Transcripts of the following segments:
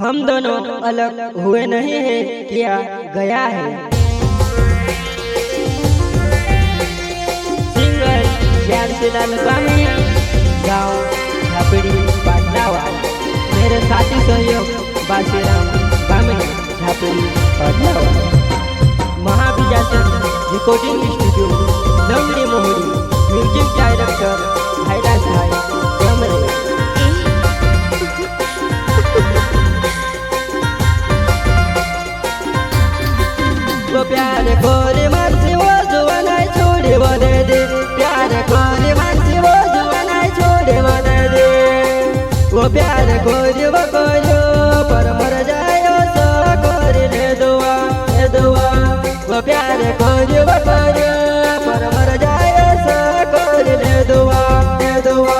हम दोनों अलग हुए नहीं है, किया गया है। सिंगर ज्ञान से लाल पामी, गाँव झापड़ी पाटलावा। मेरे साथी सहयोग बासीराम पामी, झापड़ी पाटलावा। महाविजासन रिकॉर्डिंग स्टूडियो लंगड़ी मोहड़ी। म्यूजिक डायरेक्टर भाईराज भाई जमरे। वो प्यार कोरे मानसी वो जुवाना छोड़े बने दे। प्यार कोरे मानसी वो जुवाना छोड़े बने दे। वो प्यार कोरे वो कोयो पर मर जायो सो कोरे ले दुआ ले दुआ। वो प्यार कोरे वो कोयो पर मर जायो सो कोरे ले दुआ ले दुआ।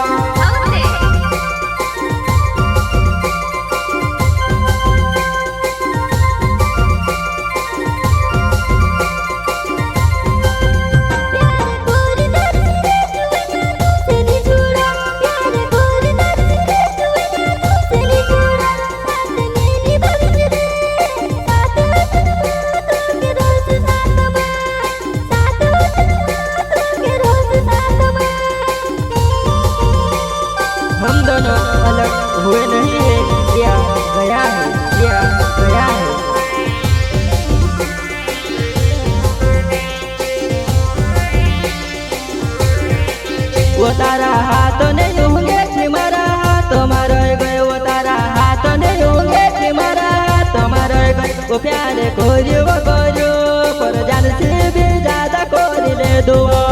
हम दोनों अलग हुए नहीं है, किया गया है, किया गया है। वो तारा हाथ नहीं होंगे तुम्हारा हाथ मारे गए। वो तारा हाथ नहीं होंगे तुम्हारा हाथ मारे गए। वो प्यार कोरियो वो कोरियो पर जान से भी ज्यादा कोरी ले दुआ।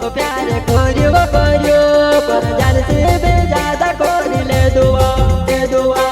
वो प्यार कोरियो वो कोरियो पर जान से भी ज्यादा कोरी ले दुआ ले दुआ।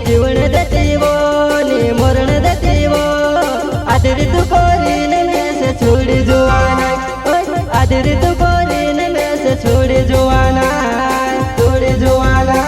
जीवन देतीवो ने मरण देतीवो। आदर तू कोरी ने में से छोड़ जुआना। आदर तू कोरी ने में से छोड़ जुआना छोड़ जुआना।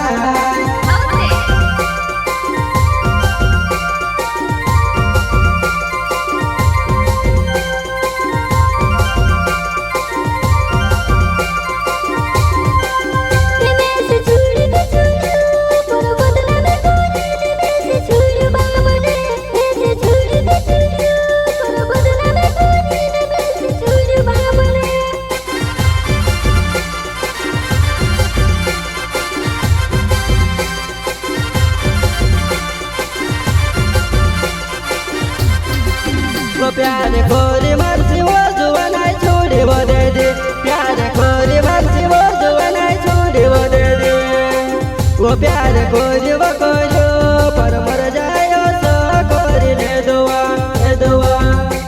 वो प्यार कोरे मानसी वो जुवाना छोड़े बने दे। प्यार कोरे मानसी वो जुवाना छोड़े बने दे। वो प्यार कोरे वो कोयो पर मर जायो सो कोरे ले दुआ ले दुआ।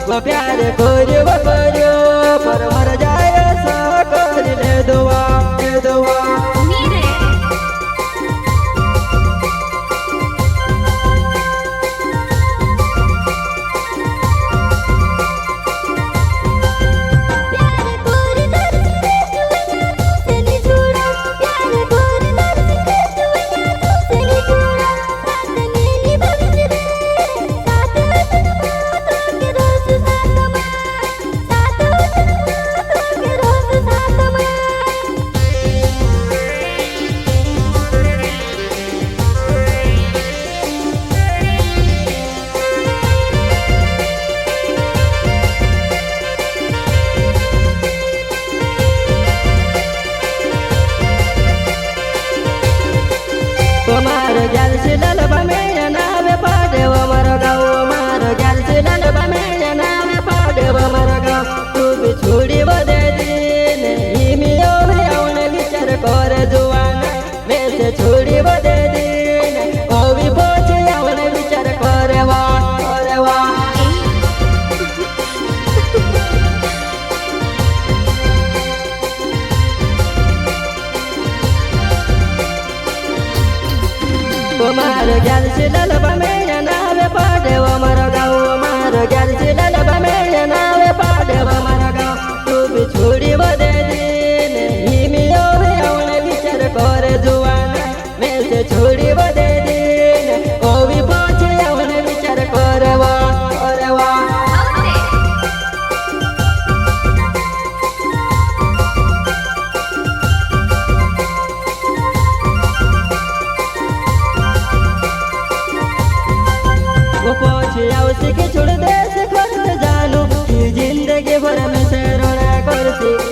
वो प्यार कोरे वो कोयो पर मर जायो सो कोरे ले दुआ ले दुआ। मारो ज्ञान से ललबा मेरा नाम पाड़े वो मरो गाँव। मारो ज्ञान से ललबा मेरा नाम पाड़े वो मरो गाँव। तू भी छोड़ी મારો ખ્યાલ છે લલબા મેળા નાવે પાડેવ મારો ગાવ મારો ખ્યાલ છે લલબા મેળા નાવે પાડેવ મારો ગાવ તું બી છોડી વધે દે હિમિયો આવને વિચાર કરે જુવાના મેં તે છોડી વધે દે ઓવી પાછે આવને વિચાર કરવા કરવા પછી આવશે કે છોડ દેશે ખર્ચ જાનું जिंदगी भर में से रोना करसी